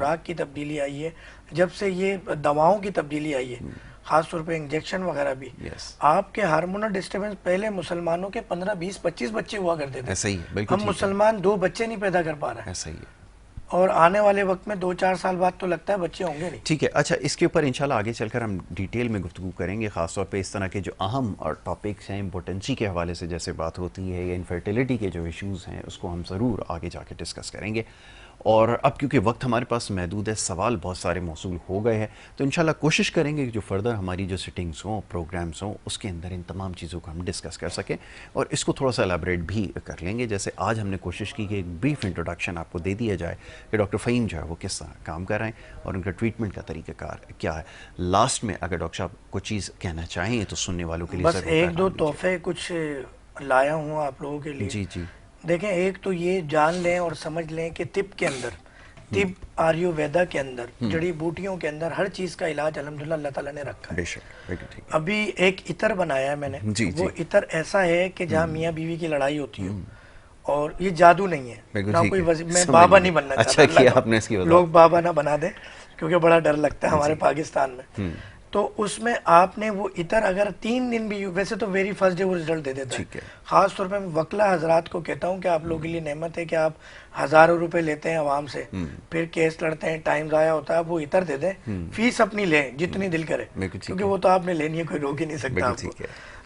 خوراک کی تبدیلی آئی ہے، جب سے یہ دواؤں کی تبدیلی آئی ہے، خاص طور پہ انجیکشن وغیرہ بھی، آپ کے ہارمونل ڈسٹربنس پہلے مسلمانوں کے 15 20 25 بچے ہوا کرتے تھے، ایسا ہی ہے، بالکل ہم مسلمان 2 بچے نہیں پیدا کر پا رہے ہیں، ایسا ہی ہے. اور آنے والے وقت میں 2-4 سال بعد تو لگتا ہے بچے ہوں گے نہیں. ٹھیک ہے، اچھا اس کے اوپر انشاءاللہ آگے چل کر ہم ڈیٹیل میں گفتگو کریں گے، خاص طور پہ اس طرح کے جو اہم اور ٹاپکس ہیں امپورٹنسی کے حوالے سے جیسے بات ہوتی ہے، یا انفرٹیلٹی کے جو ایشوز ہیں اس کو ہم ضرور آگے جا کے ڈسکس کریں گے. اور اب کیونکہ وقت ہمارے پاس محدود ہے، سوال بہت سارے موصول ہو گئے ہیں، تو انشاءاللہ کوشش کریں گے کہ جو فردر ہماری جو سٹنگز ہوں، پروگرامز ہوں، اس کے اندر ان تمام چیزوں کو ہم ڈسکس کر سکیں اور اس کو تھوڑا سا الیبریٹ بھی کر لیں گے. جیسے آج ہم نے کوشش کی کہ ایک بریف انٹروڈکشن آپ کو دے دیا جائے کہ ڈاکٹر فہیم جو ہے وہ کس طرح کام کر رہے ہیں اور ان کا ٹریٹمنٹ کا طریقہ کار کیا ہے. لاسٹ میں اگر ڈاکٹر صاحب کوئی چیز کہنا چاہیں تو سننے والوں کے لیے بس ضرور ایک دو پیغام دیجیے. تحفے کچھ لایا ہوں آپ لوگوں کے لیے. جی جی دیکھیں، ایک تو یہ جان لیں اور سمجھ لیں کہ طب کے اندر، طب آریوویدا کے اندر، جڑی بوٹیوں کے اندر ہر چیز کا علاج الحمدللہ اللہ تعالیٰ نے رکھا ہے. بے شک، بالکل ٹھیک ہے. ابھی ایک عطر بنایا ہے میں نے، جی وہ جی عطر ایسا ہے کہ جہاں میاں بیوی کی لڑائی ہوتی ہو، اور یہ جادو نہیں ہے، بالکل نہ ٹھیک کوئی ہے، میں سمجھ بابا گیا. نہیں بننا اچھا چاہتا، کیا اللہ آپ نے اس کی کا وضاحت. لوگ بابا نہ بنا دیں کیونکہ بڑا ڈر لگتا ہے ہمارے جی. پاکستان میں. تو اس میں آپ نے وہ عطر اگر 3 دن بھی، ویسے تو ویری فرسٹ ڈے وہ رزلٹ دے دیتا ہے. ٹھیک ہے. خاص طور پہ میں وکلا حضرات کو کہتا ہوں کہ آپ لوگوں کے لیے نعمت ہے کہ آپ ہزاروں روپے لیتے ہیں عوام سے، پھر کیس لڑتے ہیں، ٹائم ضائع ہوتا ہے. آپ وہ عطر دے دیں، فیس اپنی لیں جتنی دل کرے، کیونکہ وہ تو آپ نے لینی ہے، کوئی روک ہی نہیں سکتا آپ کو.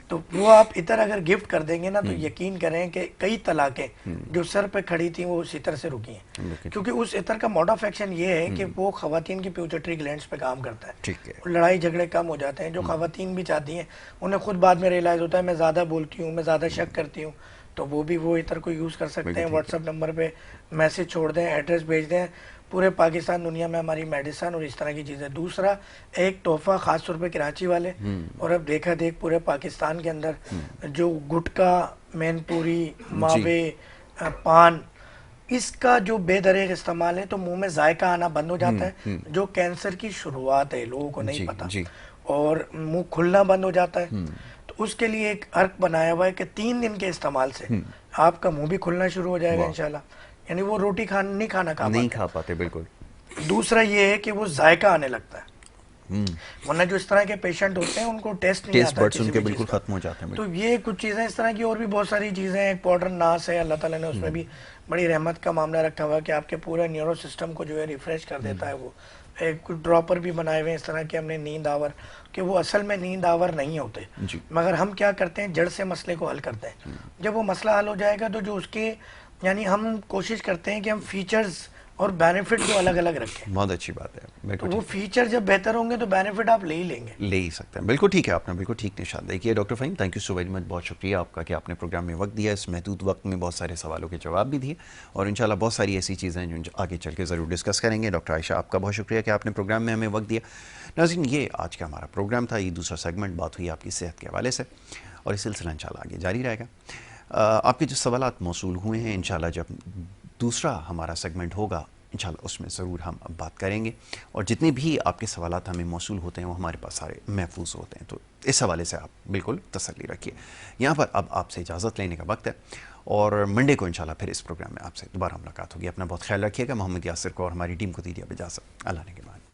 تو وہ آپ عطر اگر گفٹ کر دیں گے نا تو یقین کریں کہ کئی طلاقیں جو سر پہ کھڑی تھیں وہ اس عطر سے رکی ہیں، کیونکہ اس عطر کا موڈ آف ایکشن یہ ہے کہ وہ خواتین کی پیوچٹری گلینڈز پہ کام کرتا ہے. ٹھیک ہے. لڑائی جھگڑے کم ہو جاتے ہیں. جو خواتین بھی چاہتی ہیں، انہیں خود بعد میں ریئلائز ہوتا ہے میں زیادہ بولتی ہوں، میں زیادہ شک کرتی ہوں، تو وہ بھی وہ عطر کو یوز کر سکتے ہیں. واٹس ایپ نمبر پہ میسج چھوڑ دیں، ایڈریس بھیج دیں. پورے پاکستان دنیا میں ہماری میڈیسن اور اس طرح کی چیزیں. دوسرا ایک تحفہ خاص طور پہ کراچی والے اور اب دیکھا دیکھ پورے پاکستان کے اندر جو گٹکا، مین پوری، ماوے، پان، اس کا جو بے دریغ استعمال ہے تو منہ میں ذائقہ آنا بند ہو جاتا ہے، جو کینسر کی شروعات ہے، لوگوں کو نہیں پتا، اور منہ کھلنا بند ہو جاتا ہے. تو اس کے لیے ایک عرق بنایا ہوا ہے کہ 3 دن کے استعمال سے آپ کا منہ بھی کھلنا شروع ہو جائے گا انشاءاللہ. یعنی وہ روٹی نہیں کھا پاتے. بالکل. دوسرا یہ ہے کہ وہ ذائقہ آنے لگتا ہے، ورنہ جو اس طرح کے پیشنٹ ہوتے ہیں ان کو ٹیسٹ نہیں آتا بڈس ان کسی کے بھی بالکل چیز کا. ختم ہو جاتے ہیں. تو یہ کچھ چیزیں اس طرح کی، اور بھی بہت ساری چیزیں ہیں. ایک پاؤڈر ناس ہے، اللہ تعالیٰ نے اس میں بھی بڑی رحمت کا معاملہ رکھا ہوا کہ آپ کے پورے نیورو سسٹم کو جو ہے ریفریش کر دیتا ہے. وہ ایک ڈراپر بھی بنائے ہوئے ہیں اس طرح کے ہم نے نیند آور، کہ وہ اصل میں نیند آور نہیں ہوتے، مگر ہم کیا کرتے ہیں جڑ سے مسئلے کو حل کرتے ہیں. جب وہ مسئلہ حل ہو جائے گا تو جو اس کے، یعنی ہم کوشش کرتے ہیں کہ ہم فیچرز اور بینیفٹ کو الگ الگ رکھیں. بہت اچھی بات ہے. تو وہ فیچر جب بہتر ہوں گے تو بینیفٹ آپ لے ہی لیں گے. لے ہی سکتے ہیں. بالکل ٹھیک ہے، آپ نے بالکل ٹھیک نشان دیکھیے. Doctor Faheem, thank you so very much. بہت شکریہ آپ کا کہ آپ نے پروگرام میں وقت دیا. اس محدود وقت میں بہت سارے سوالوں کے جواب بھی دیے، اور انشاءاللہ بہت ساری ایسی چیزیں ہیں جو آگے چل کے ضرور ڈسکس کریں گے. ڈاکٹر عائشہ، آپ کا بہت شکریہ کہ آپ نے پروگرام میں ہمیں وقت دیا. ناظرین، یہ آج کا ہمارا پروگرام تھا. یہ دوسرا سیگمنٹ بات ہوئی آپ کی صحت کے حوالے سے، اور یہ سلسلہ انشاءاللہ آگے جاری رہے گا. آپ کے جو سوالات موصول ہوئے ہیں، انشاءاللہ جب دوسرا ہمارا سیگمنٹ ہوگا انشاءاللہ اس میں ضرور ہم بات کریں گے. اور جتنے بھی آپ کے سوالات ہمیں موصول ہوتے ہیں وہ ہمارے پاس سارے محفوظ ہوتے ہیں، تو اس حوالے سے آپ بالکل تسلی رکھیے. یہاں پر اب آپ سے اجازت لینے کا وقت ہے، اور منڈے کو انشاءاللہ پھر اس پروگرام میں آپ سے دوبارہ ملاقات ہوگی. اپنا بہت خیال رکھیے گا. محمد یاسر کو اور ہماری ٹیم کو دیجیے اجازت. اللہ نے کے بعد.